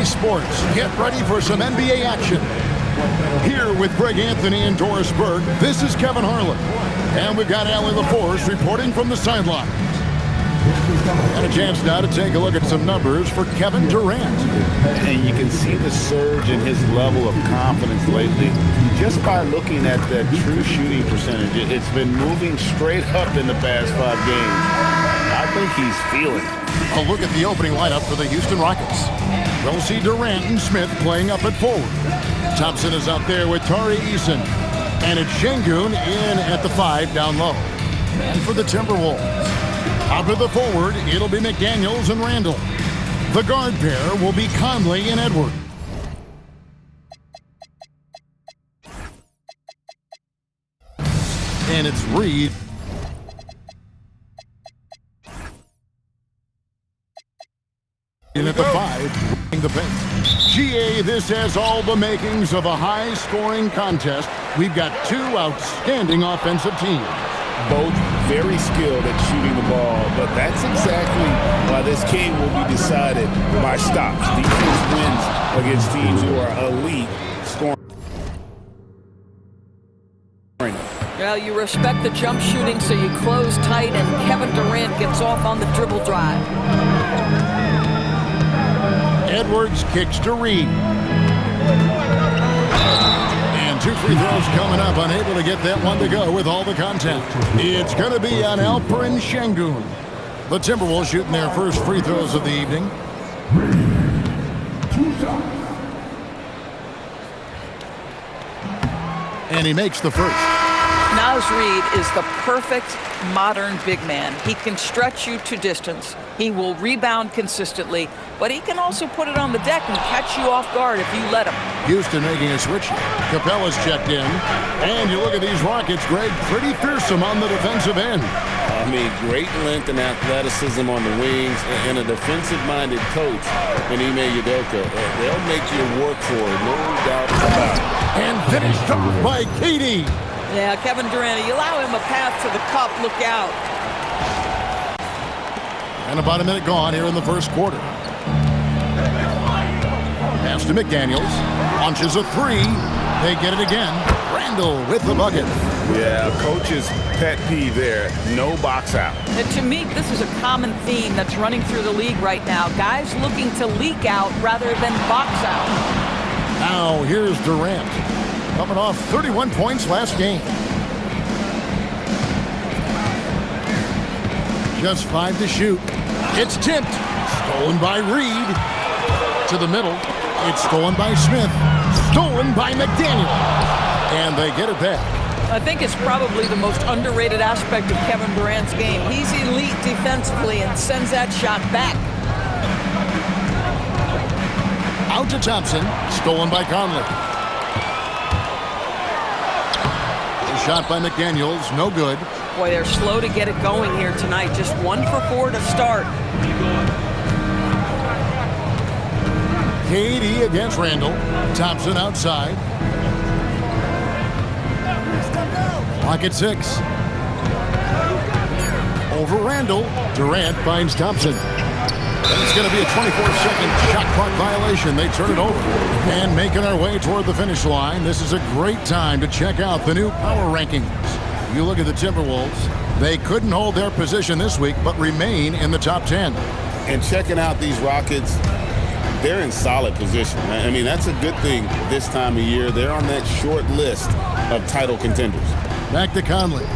Sports. Get ready for some NBA action. Here with Greg Anthony and Doris Burke, this is Kevin Harlan. And we've got Allie LaForce reporting from the sideline. And a chance now to take a look at some numbers for Kevin Durant. And you can see the surge in his level of confidence lately just by looking at that true shooting percentage. It's been moving straight up in the past 5 games. I think he's feeling it. A look at the opening lineup for the Houston Rockets. We'll see Durant and Smith playing up at forward. Thompson is out there with Tari Eason. And it's Şengün in at the 5 down low. And for the Timberwolves, up at the forward, it'll be McDaniels and Randall. The guard pair will be Conley and Edwards. And it's Reed. In at the 5, the paint. GA, this has all the makings of a high-scoring contest. We've got 2 outstanding offensive teams. Both very skilled at shooting the ball, but that's exactly why this game will be decided by stops. Defense wins against teams who are elite scoring. Well, you respect the jump shooting, so you close tight, and Kevin Durant gets off on the dribble drive. Edwards kicks to Reed. And 2 free throws coming up, unable to get that one to go with all the contact. It's going to be on Alperen Şengün. The Timberwolves shooting their first free throws of the evening. And he makes the first. Naz Reid is the perfect modern big man. He can stretch you to distance. He will rebound consistently, but he can also put it on the deck and catch you off guard if you let him. Houston making a switch. Capella's checked in. And you look at these Rockets, Greg, pretty fearsome on the defensive end. I mean, great length and athleticism on the wings, and a defensive-minded coach in Ime Udoka. They'll make you work for it, no doubt about it. And finished off by KD. Yeah, Kevin Durant, you allow him a path to the cup, look out. And about a minute gone here in the first quarter. Pass to McDaniels. Launches a 3. They get it again. Randall with the bucket. Yeah, coach's pet peeve there. No box out. And to me, this is a common theme that's running through the league right now. Guys looking to leak out rather than box out. Now here's Durant. Coming off 31 points last game. Just 5 to shoot. It's tipped. Stolen by Reed. To the middle. It's stolen by Smith. Stolen by McDaniel. And they get it back. I think it's probably the most underrated aspect of Kevin Durant's game. He's elite defensively and sends that shot back. Out to Thompson. Stolen by Conley. Shot by McDaniels, no good. Boy, they're slow to get it going here tonight. Just 1 for 4 to start. KD against Randall. Thompson outside. Clock at 6. Over Randall. Durant finds Thompson. And it's going to be a 24-second shot clock violation. They turn it over. And making our way toward the finish line, this is a great time to check out the new power rankings. You look at the Timberwolves. They couldn't hold their position this week, but remain in the top 10. And checking out these Rockets, they're in solid position. I mean, that's a good thing this time of year. They're on that short list of title contenders. Back to Conley.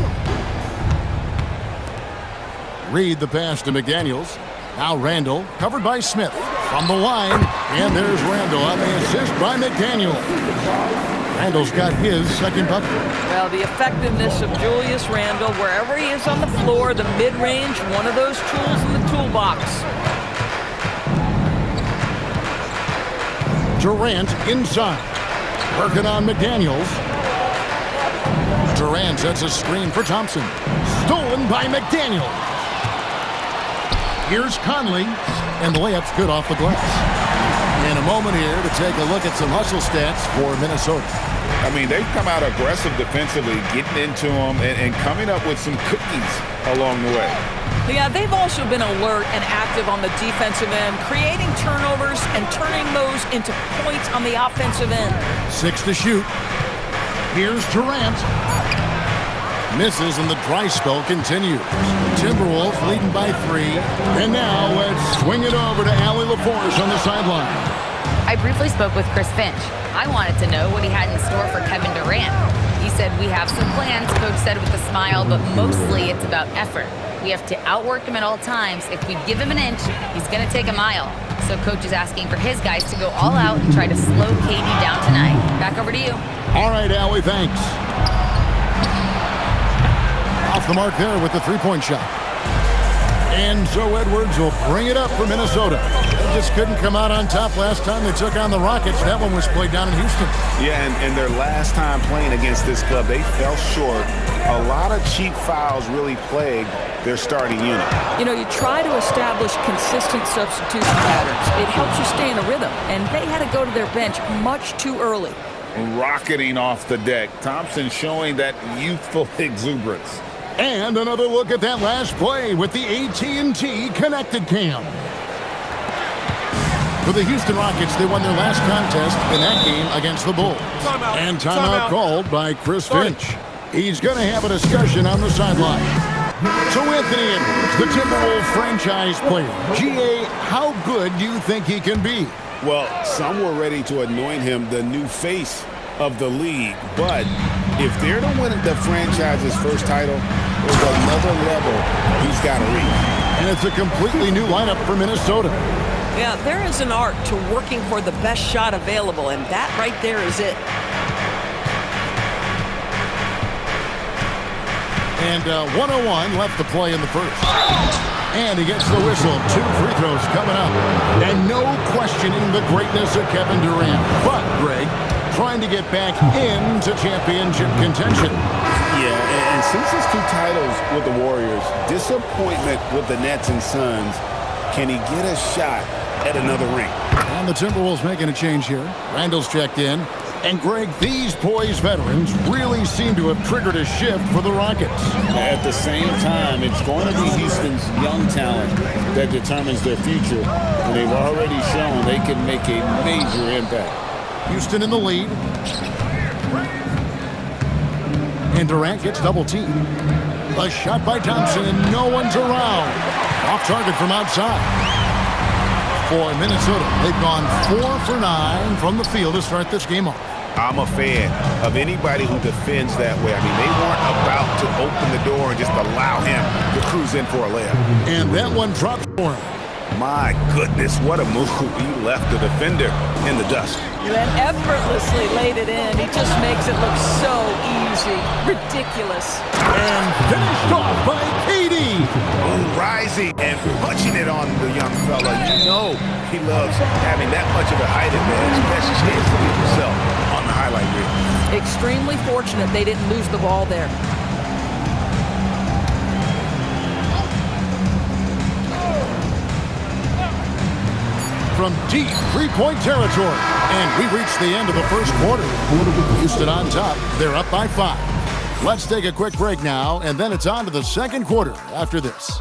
Reed the pass to McDaniels. Now Randall, covered by Smith. From the line, and there's Randall on the assist by McDaniel. Randall's got his second bucket. Well, the effectiveness of Julius Randall, wherever he is on the floor, the mid-range, one of those tools in the toolbox. Durant inside. Working on McDaniels. Durant sets a screen for Thompson. Stolen by McDaniels. Here's Conley, and the layup's good off the glass. And a moment here to take a look at some hustle stats for Minnesota. I mean, they've come out aggressive defensively, getting into them and coming up with some cookies along the way. Yeah, they've also been alert and active on the defensive end, creating turnovers and turning those into points on the offensive end. 6 to shoot. Here's Durant. Misses and the dry spell continues. Timberwolves leading by 3. And now let's swing it over to Allie LaForce on the sideline. I briefly spoke with Chris Finch. I wanted to know what he had in store for Kevin Durant. He said, "We have some plans," Coach said with a smile, "but mostly it's about effort. We have to outwork him at all times. If we give him an inch, he's going to take a mile." So Coach is asking for his guys to go all out and try to slow KD down tonight. Back over to you. All right, Allie, thanks. Off the mark there with the three-point shot. And so Edwards will bring it up for Minnesota. They just couldn't come out on top last time they took on the Rockets. That one was played down in Houston. Yeah, and their last time playing against this club, they fell short. A lot of cheap fouls really plagued their starting unit. You know, you try to establish consistent substitution patterns. It helps you stay in a rhythm, and they had to go to their bench much too early. Rocketing off the deck. Thompson showing that youthful exuberance. And another look at that last play with the AT&T Connected Cam. For the Houston Rockets, they won their last contest in that game against the Bulls. And timeout called by Chris Finch. He's going to have a discussion on the sideline. So Anthony Edwards, the Timberwolves franchise player. GA, how good do you think he can be? Well, some were ready to anoint him the new face of the league, but if they're to win the franchise's first title, there's another level he's got to reach. And it's a completely new lineup for Minnesota. Yeah, there is an art to working for the best shot available, and that right there is it. And 101 left to play in the first. And he gets the whistle. 2 free throws coming up. And no questioning the greatness of Kevin Durant. But, Greg, trying to get back into championship contention. Yeah, and since his 2 titles with the Warriors, disappointment with the Nets and Suns, can he get a shot at another ring? And the Timberwolves making a change here. Randall's checked in. And, Greg, these poised veterans really seem to have triggered a shift for the Rockets. At the same time, it's going to be Houston's young talent that determines their future. And they've already shown they can make a major impact. Houston in the lead. And Durant gets double-teamed. A shot by Thompson, and no one's around. Off target from outside. For Minnesota, they've gone 4 for 9 from the field to start this game off. I'm a fan of anybody who defends that way. I mean, they weren't about to open the door and just allow him to cruise in for a layup. And that one dropped for him. My goodness, what a move. He left the defender in the dust. And effortlessly laid it in. He just makes it look so easy. Ridiculous. And finished off by KD. Rising and punching it on the young fella. You know he loves having that much of a height advantage. Best chance to get yourself on the highlight reel. Extremely fortunate they didn't lose the ball there. From deep three-point territory. And we reached the end of the first quarter. Houston on top. They're up by 5. Let's take a quick break now, and then it's on to the second quarter after this.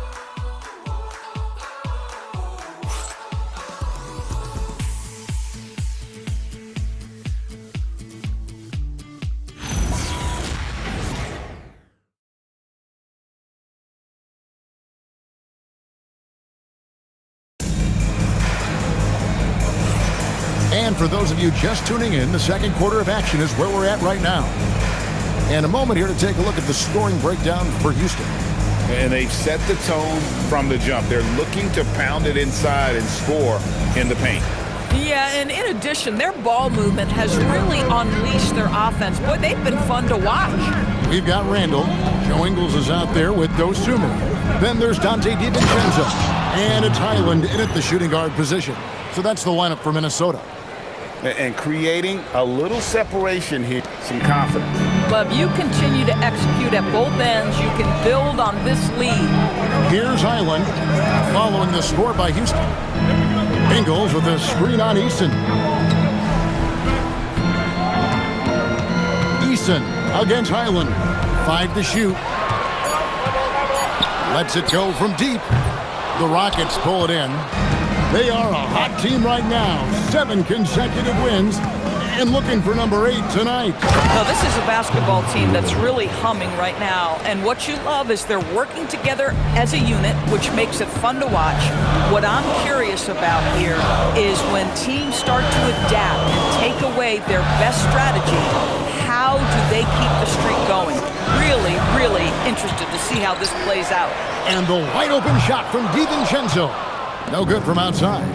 And for those of you just tuning in, the second quarter of action is where we're at right now. And a moment here to take a look at the scoring breakdown for Houston. And they've set the tone from the jump. They're looking to pound it inside and score in the paint. Yeah, and in addition, their ball movement has really unleashed their offense. Boy, they've been fun to watch. We've got Randall. Joe Ingles is out there with Dosumu. Then there's Dante DiVincenzo. And it's Highland in at the shooting guard position. So that's the lineup for Minnesota. And creating a little separation here, some confidence. But if you continue to execute at both ends, you can build on this lead. Here's Highland following the score by Houston. Ingles with a screen on Eason. Eason against Highland. 5 to shoot. Lets it go from deep. The Rockets pull it in. They are a hot team right now. 7 consecutive wins. And looking for number 8 tonight. Now, this is a basketball team that's really humming right now. And what you love is they're working together as a unit, which makes it fun to watch. What I'm curious about here is when teams start to adapt and take away their best strategy, how do they keep the streak going? Really, really interested to see how this plays out. And the wide open shot from DiVincenzo. No good from outside.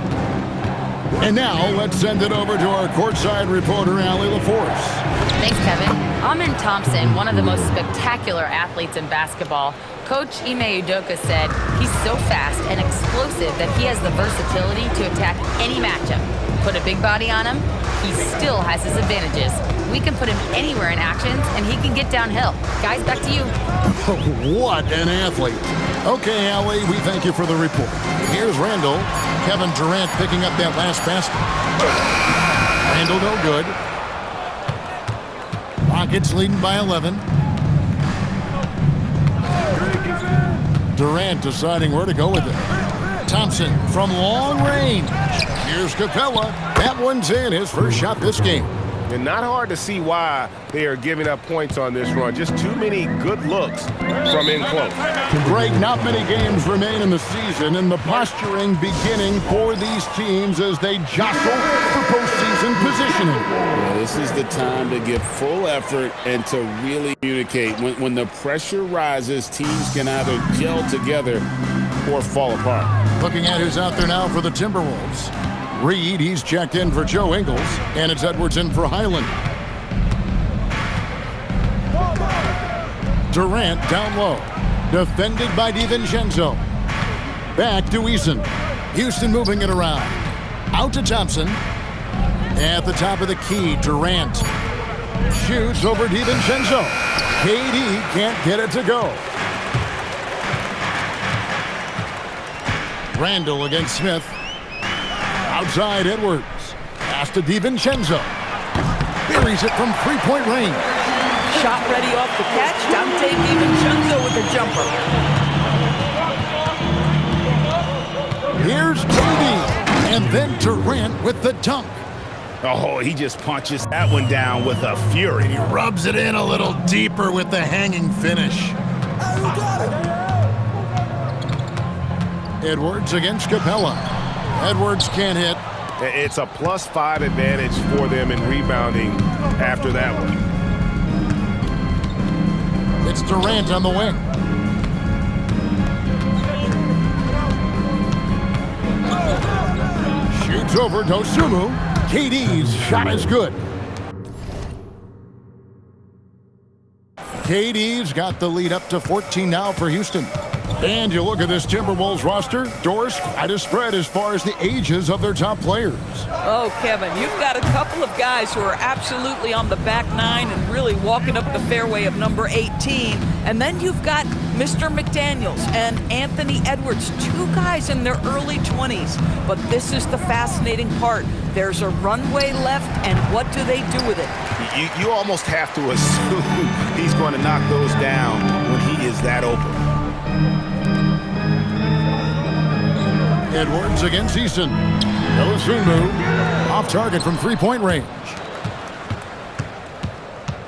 And now let's send it over to our courtside reporter, Allie LaForce. Thanks, Kevin. Amin Thompson, one of the most spectacular athletes in basketball. Coach Ime Udoka said he's so fast and explosive that he has the versatility to attack any matchup. Put a big body on him, he still has his advantages. We can put him anywhere in actions, and he can get downhill. Guys, back to you. What an athlete. Okay, Allie, we thank you for the report. Here's Randall. Kevin Durant picking up that last basket. Randall no good. Rockets leading by 11. Durant deciding where to go with it. Thompson from long range. Here's Capella. That one's in, his first shot this game. And not hard to see why they are giving up points on this run. Just too many good looks from in close. Greg, not many games remain in the season, and the posturing beginning for these teams as they jostle for postseason positioning. Yeah, this is the time to give full effort and to really communicate. When the pressure rises, teams can either gel together or fall apart. Looking at who's out there now for the Timberwolves. Reed, he's checked in for Joe Ingles, and it's Edwards in for Highland. Durant down low, defended by DiVincenzo. Back to Eason. Houston moving it around. Out to Thompson. At the top of the key, Durant shoots over DiVincenzo. KD can't get it to go. Randall against Smith. Outside Edwards. Pass to DiVincenzo. Buries it from three-point range. Shot ready off the catch. Dante DiVincenzo with a jumper. Here's KD. And then Durant with the dunk. Oh, he just punches that one down with a fury. He rubs it in a little deeper with the hanging finish. Edwards against Capella. Edwards can't hit. It's a +5 advantage for them in rebounding after that one. It's Durant on the wing. Shoots over Dosunmu. KD's shot is good. KD's got the lead up to 14 now for Houston. And you look at this Timberwolves roster, Doris, quite a spread as far as the ages of their top players. Oh, Kevin, you've got a couple of guys who are absolutely on the back nine and really walking up the fairway of number 18. And then you've got Mr. McDaniels and Anthony Edwards, 2 guys in their early 20s. But this is the fascinating part. There's a runway left, and what do they do with it? You almost have to assume he's going to knock those down when he is that open. Edwards against Eason. Dosunmu off target from three-point range.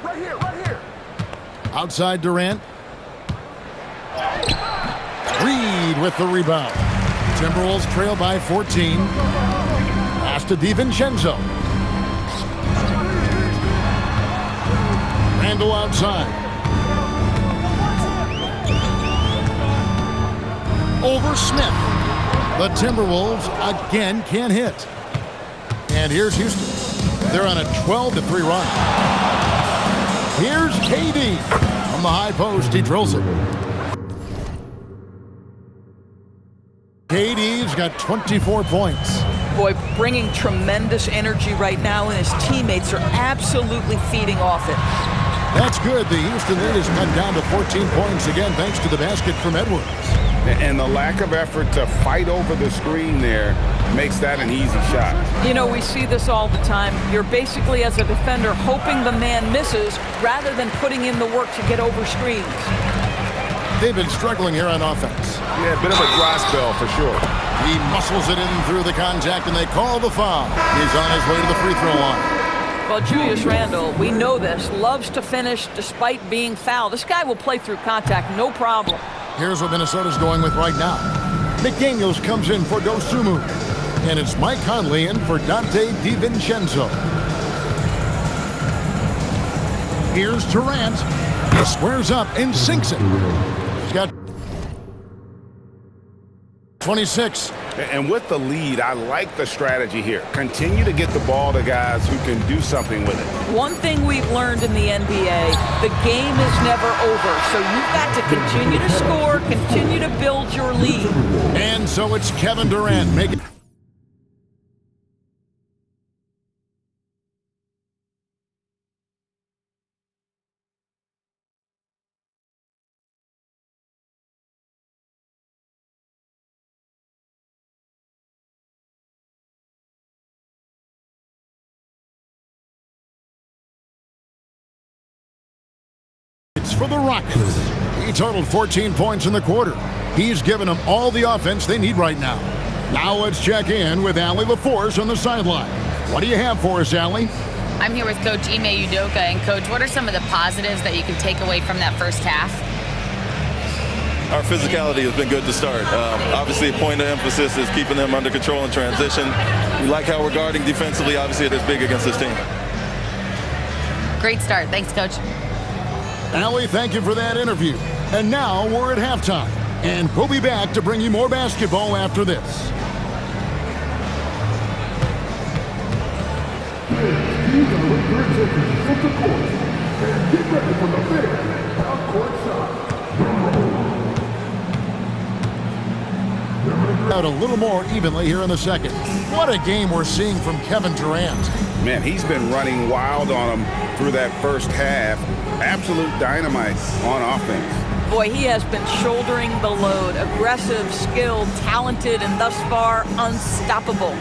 Right here. Outside Durant. Reed with the rebound. Timberwolves trail by 14. Pass to DiVincenzo. Randall outside. Over Smith. The Timberwolves again can't hit. And here's Houston. They're on a 12-3 run. Here's KD. From the high post, he drills it. KD's got 24 points. Boy, bringing tremendous energy right now, and his teammates are absolutely feeding off it. That's good. The Houston lead is cut down to 14 points again, thanks to the basket from Edwards. And the lack of effort to fight over the screen there makes that an easy shot. You know, we see this all the time. You're basically, as a defender, hoping the man misses rather than putting in the work to get over screens. They've been struggling here on offense. Yeah, a bit of a dry spell for sure. He muscles it in through the contact, and they call the foul. He's on his way to the free throw line. Well, Julius Randle, we know this, loves to finish despite being fouled. This guy will play through contact, no problem. Here's what Minnesota's going with right now. McDaniels comes in for Dosunmu. And it's Mike Conley in for Dante DiVincenzo. Here's Durant. He squares up and sinks it. He's got 26. And with the lead, I like the strategy here. Continue to get the ball to guys who can do something with it. One thing we've learned in the NBA, the game is never over. So you've got to continue to score, continue to build your lead. And so it's Kevin Durant making... for the Rockets. He totaled 14 points in the quarter. He's given them all the offense they need right now. Now let's check in with Allie LaForce on the sideline. What do you have for us, Allie? I'm here with Coach Ime Udoka. And, Coach, what are some of the positives that you can take away from that first half? Our physicality has been good to start. Obviously, a point of emphasis is keeping them under control in transition. We like how we're guarding defensively. Obviously, it is big against this team. Great start. Thanks, Coach. Allie, thank you for that interview. And now we're at halftime. And we'll be back to bring you more basketball after this. Out a little more evenly here in the second. What a game we're seeing from Kevin Durant. Man, he's been running wild on him through that first half. Absolute dynamite on offense. Boy, he has been shouldering the load. Aggressive, skilled, talented, and thus far unstoppable.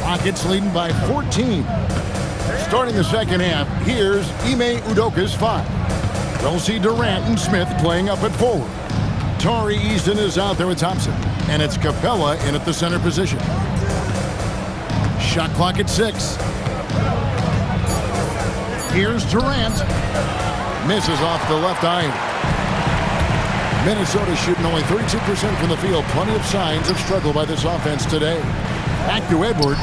Rockets leading by 14. Starting the second half, here's Ime Udoka's 5. We'll see Durant and Smith playing up at forward. Tari Eason is out there with Thompson. And it's Capella in at the center position. Shot clock at 6. Here's Durant. Misses off the left iron. Minnesota shooting only 32% from the field. Plenty of signs of struggle by this offense today. Back to Edwards.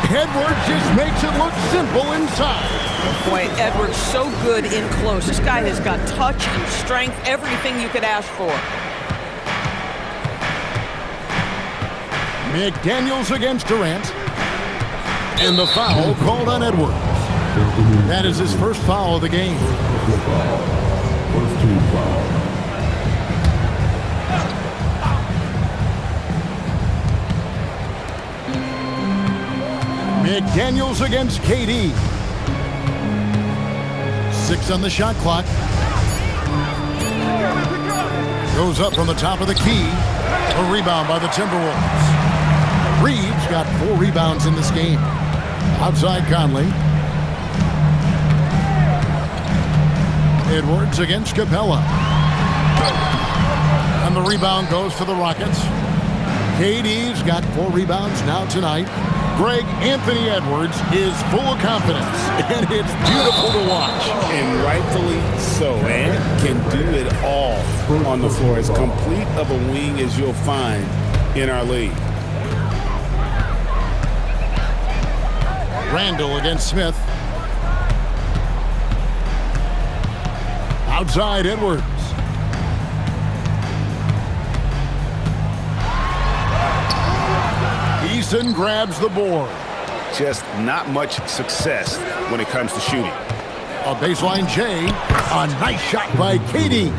Edwards just makes it look simple inside. Boy, Edwards so good in close. This guy has got touch and strength, everything you could ask for. McDaniels against Durant. And the foul called on Edwards. That is his first foul of the game. McDaniels against KD. 6 on the shot clock. Goes up from the top of the key. A rebound by the Timberwolves. Reeves got 4 rebounds in this game. Outside Conley. Edwards against Capella. And the rebound goes to the Rockets. KD's got 4 rebounds now tonight. Greg Anthony Edwards is full of confidence, and it's beautiful to watch. And rightfully so. And can do it all on the floor. As complete of a wing as you'll find in our league. Randle against Smith. Outside Edwards. Eason grabs the board. Just not much success when it comes to shooting. A baseline J. A nice shot by KD.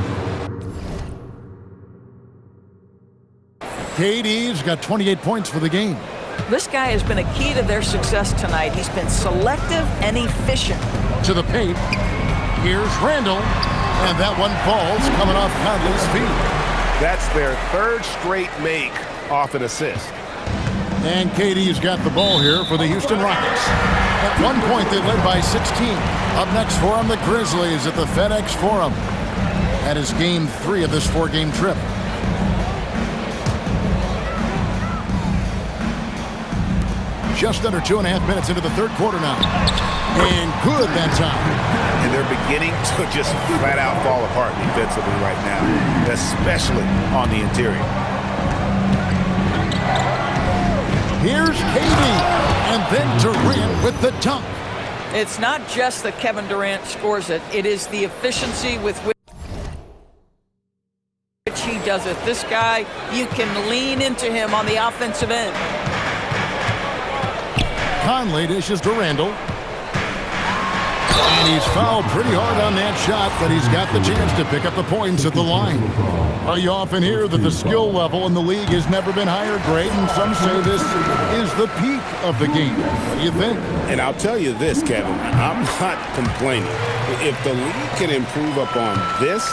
KD's got 28 points for the game. This guy has been a key to their success tonight. He's been selective and efficient. To the paint. Here's Randle. And that one falls coming off Conley's feet. That's their third straight make off an assist. And KD's got the ball here for the Houston Rockets. At one point, they led by 16. Up next for them, the Grizzlies at the FedEx Forum. That is game 3 of this 4-game trip. Just under 2.5 minutes into the third quarter now. And good that time. And they're beginning to just flat out fall apart defensively right now, especially on the interior. Here's KD, and then Durant with the dunk. It's not just that Kevin Durant scores it. It is the efficiency with which he does it. This guy, you can lean into him on the offensive end. Conley dishes to Randall. And he's fouled pretty hard on that shot, but he's got the chance to pick up the points at the line. Well, you often hear that the skill level in the league has never been higher, Greg, and some say this is the peak of the game. What do you think? And I'll tell you this, Kevin, I'm not complaining. If the league can improve upon this,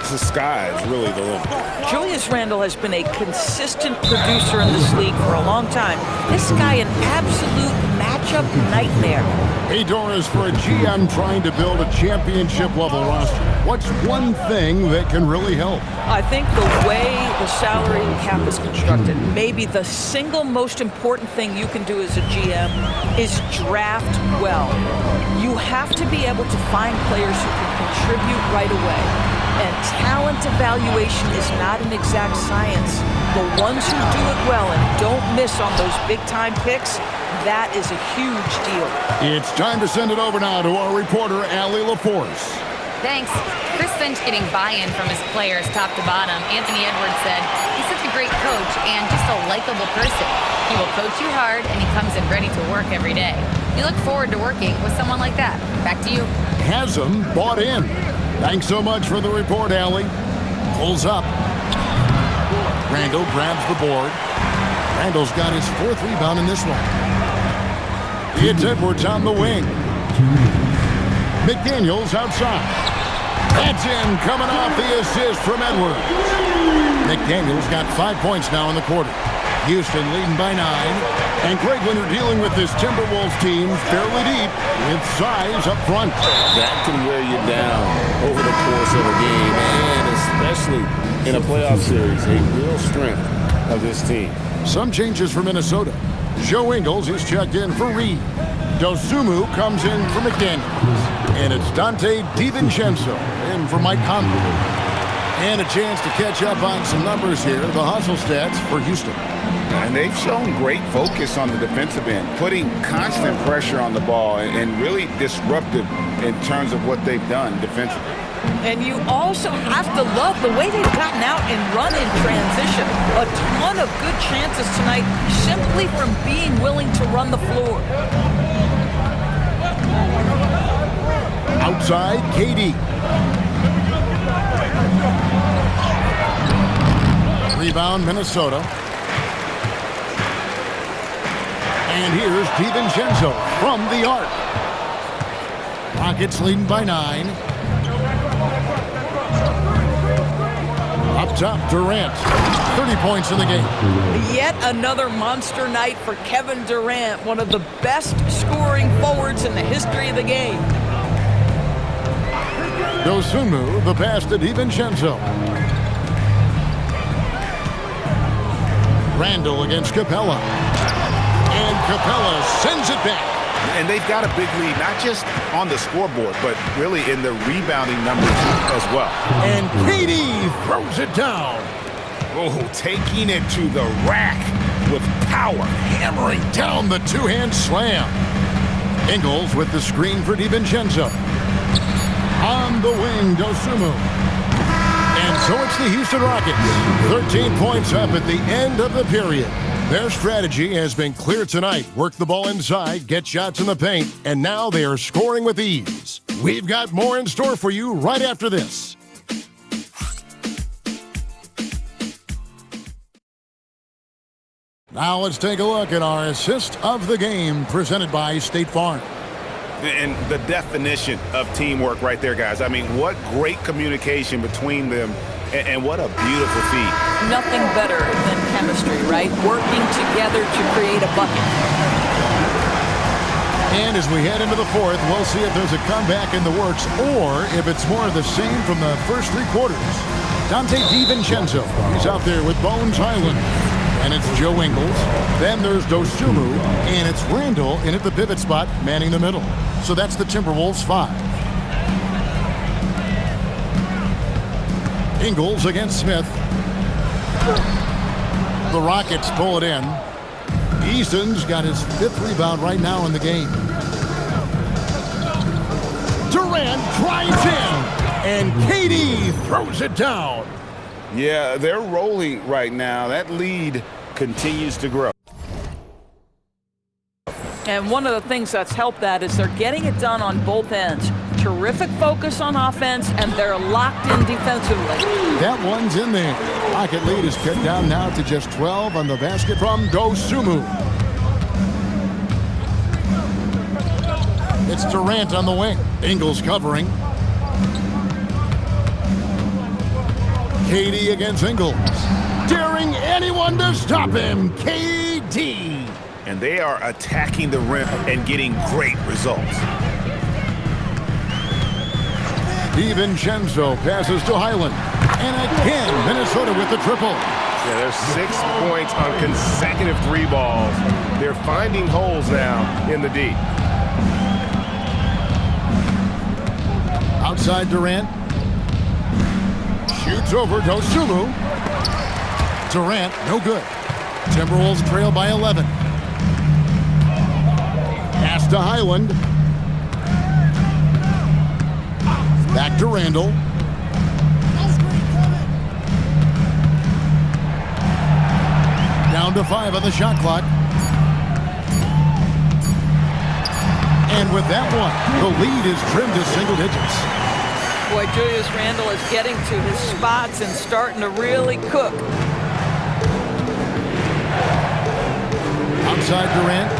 the sky is really the limit. Julius Randle has been a consistent producer in this league for a long time. This guy, an absolute matchup nightmare. Hey, Doris, for a GM trying to build a championship-level roster, what's one thing that can really help? I think the way the salary cap is constructed, maybe the single most important thing you can do as a GM is draft well. You have to be able to find players who can contribute right away. And talent evaluation is not an exact science. The ones who do it well and don't miss on those big-time picks, that is a huge deal. It's time to send it over now to our reporter, Allie LaForce. Thanks. Chris Finch getting buy-in from his players top to bottom. Anthony Edwards said, he's such a great coach and just a likable person. He will coach you hard and he comes in ready to work every day. You look forward to working with someone like that. Back to you. Hasm bought in. Thanks so much for the report, Allie. Pulls up. Randall grabs the board. Randall's got his 4th rebound in this one. It's Edwards on the wing. McDaniels outside. That's in, coming off the assist from Edwards. McDaniels got 5 points now in the quarter. Houston leading by 9. And Greg, when you're dealing with this Timberwolves team fairly deep with size up front. That can wear you down over the course of a game, and especially in a playoff series, a real strength of this team. Some changes for Minnesota. Joe Ingles is checked in for Reed. Dosumu comes in for McDaniels. And it's Dante DiVincenzo in for Mike Conley. And a chance to catch up on some numbers here, the hustle stats for Houston. And they've shown great focus on the defensive end, putting constant pressure on the ball and really disruptive in terms of what they've done defensively. And you also have to love the way they've gotten out and run in transition. A ton of good chances tonight simply from being willing to run the floor. Outside, KD. Rebound, Minnesota. And here's DiVincenzo from the arc. Rockets leading by 9. Up top, Durant. 30 points in the game. Yet another monster night for Kevin Durant, one of the best scoring forwards in the history of the game. Dosumu, the pass to DiVincenzo. Randall against Capella. And Capella sends it back. And they've got a big lead, not just on the scoreboard, but really in the rebounding numbers as well. And KD throws it down. Oh, taking it to the rack with power. Hammering down the two-hand slam. Ingles with the screen for DiVincenzo. On the wing, Dosumu. And so it's the Houston Rockets. 13 points up at the end of the period. Their strategy has been clear tonight. Work the ball inside, get shots in the paint, and now they are scoring with ease. We've got more in store for you right after this. Now let's take a look at our assist of the game presented by State Farm. And the definition of teamwork right there, guys. I mean, what great communication between them, and what a beautiful feat. Nothing better than chemistry, right? Working together to create a bucket. And as we head into the fourth, we'll see if there's a comeback in the works or if it's more of the same from the first three quarters. Dante DiVincenzo, he's out there with Bones Highland. And it's Joe Ingles. Then there's Dosunmu, and it's Randall in at the pivot spot, manning the middle. So that's the Timberwolves 5. Ingles against Smith. The Rockets pull it in. Easton's got his 5th rebound right now in the game. Durant drives in, and KD throws it down. Yeah, they're rolling right now. That lead continues to grow. And one of the things that's helped that is they're getting it done on both ends. Terrific focus on offense, and they're locked in defensively. That one's in there. Rocket lead is cut down now to just 12 on the basket from Dosunmu. It's Durant on the wing. Ingles covering. KD against Ingles. Daring anyone to stop him. KD. And they are attacking the rim and getting great results. DiVincenzo passes to Highland. And again, Minnesota with the triple. Yeah, there's 6 points on consecutive 3 balls. They're finding holes now in the D. Outside Durant. Shoots over Dosunmu. Durant, no good. Timberwolves trail by 11. Pass to Highland. Back to Randall. Down to 5 on the shot clock. And with that one, the lead is trimmed to single digits. Boy, Julius Randle is getting to his spots and starting to really cook. Outside Durant.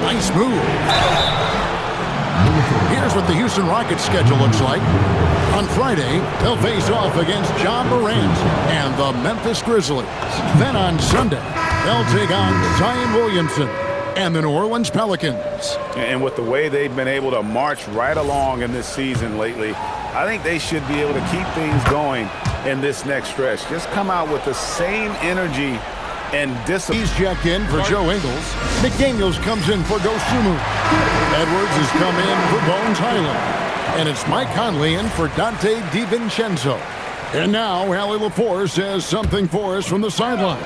Nice move. Here's what the Houston Rockets schedule looks like. On Friday, they'll face off against Ja Morant and the Memphis Grizzlies. Then on Sunday, they'll take on Zion Williamson and the New Orleans Pelicans. And with the way they've been able to march right along in this season lately, I think they should be able to keep things going in this next stretch. Just come out with the same energy and discipline. He's checked in for Joe Ingles. McDaniels comes in for Dosunmu. Edwards has come in for Bones Highland. And it's Mike Conley in for Dante DiVincenzo. And now, Allie LaForce says something for us from the sideline.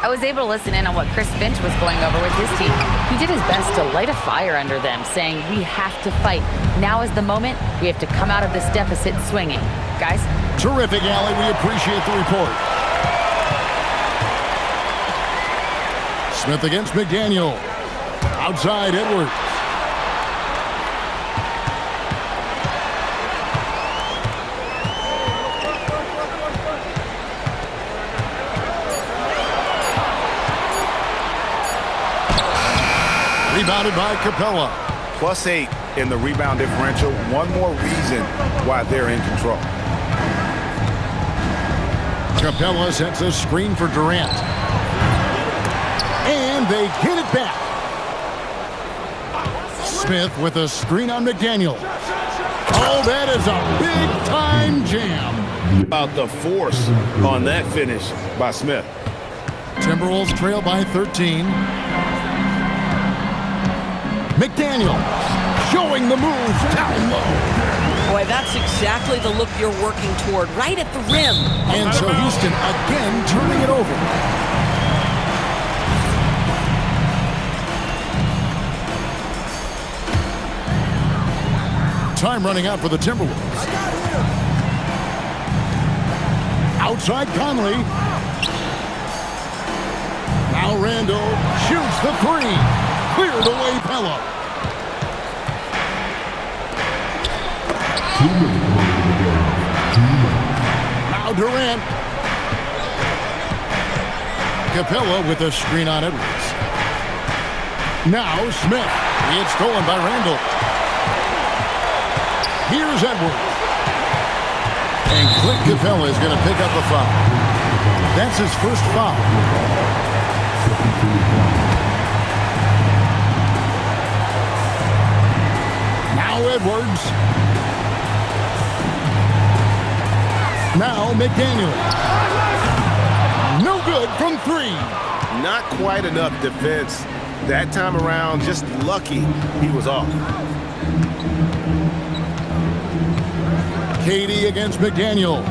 I was able to listen in on what Chris Finch was going over with his team. He did his best to light a fire under them, saying, we have to fight. Now is the moment. We have to come out of this deficit swinging. Guys? Terrific, Allie. We appreciate the report. Smith against McDaniel. Outside, Edwards. Rebounded by Capella. +8 in the rebound differential. One more reason why they're in control. Capella sets a screen for Durant. And they get it back. Smith with a screen on McDaniel. Oh, that is a big-time jam. About the force on that finish by Smith. Timberwolves trail by 13. McDaniel showing the moves down low. Boy, that's exactly the look you're working toward, right at the rim. And so Houston again turning it over. Time running out for the Timberwolves. Outside Conley. Now Randall shoots the three. Cleared away Pella. Now Durant. Capella with a screen on Edwards. Now Smith. It's stolen by Randall. Here's Edwards. And Clint Capella is going to pick up a foul. That's his first foul. Now Edwards. Now McDaniel. No good from three. Not quite enough defense. That time around, just lucky he was off. Katie against McDaniel.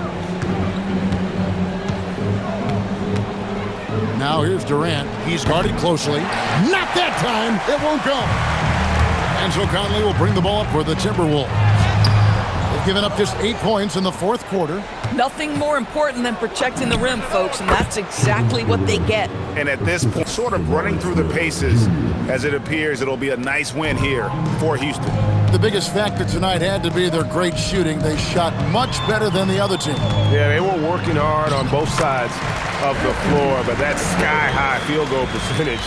Now here's Durant. He's guarded closely. Not that time. It won't go. And so Conley will bring the ball up for the Timberwolves. They've given up just 8 points in the fourth quarter. Nothing more important than protecting the rim, folks, and that's exactly what they get. And at this point, sort of running through the paces, as it appears it'll be a nice win here for Houston. The biggest factor tonight had to be their great shooting. They shot much better than the other team. Yeah, they were working hard on both sides of the floor, but that sky-high field goal percentage,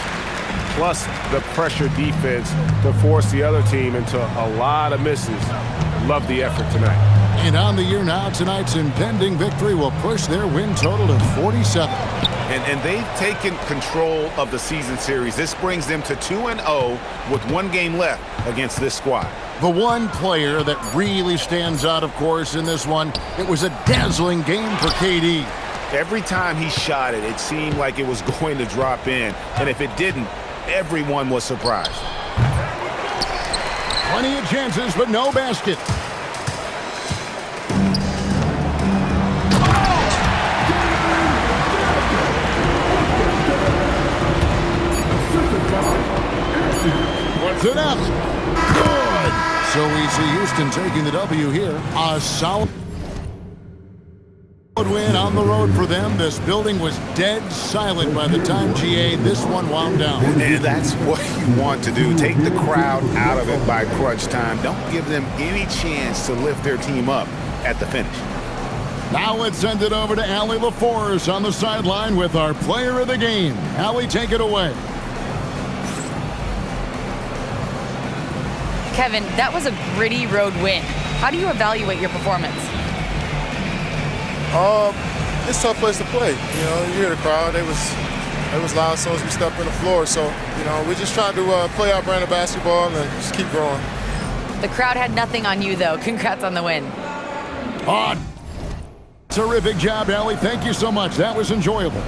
plus the pressure defense to force the other team into a lot of misses. Love the effort tonight. And on the year now, tonight's impending victory will push their win total to 47. And they've taken control of the season series. This brings them to 2-0 with 1 game left against this squad. The one player that really stands out, of course, in this one, it was a dazzling game for KD. Every time he shot it, it seemed like it was going to drop in. And if it didn't, everyone was surprised. Plenty of chances, but no basket. Puts it up. Good. So we see Houston taking the W here. A solid win on the road for them. This building was dead silent by the time GA this one wound down. And that's what you want to do. Take the crowd out of it by crunch time. Don't give them any chance to lift their team up at the finish. Now let's send it over to Allie LaForce on the sideline with our player of the game. Allie, take it away. Kevin, that was a gritty road win. How do you evaluate your performance? It's a tough place to play. You know, you hear the crowd. It was loud as soon as we stepped on the floor. So, you know, we just trying to play our brand of basketball and just keep growing. The crowd had nothing on you, though. Congrats on the win. Terrific job, Allie. Thank you so much. That was enjoyable.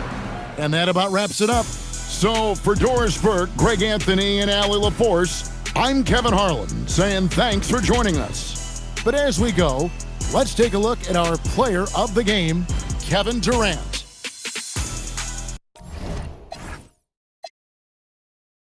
And that about wraps it up. So for Doris Burke, Greg Anthony, and Allie LaForce, I'm Kevin Harlan saying thanks for joining us. But as we go, let's take a look at our player of the game, Kevin Durant.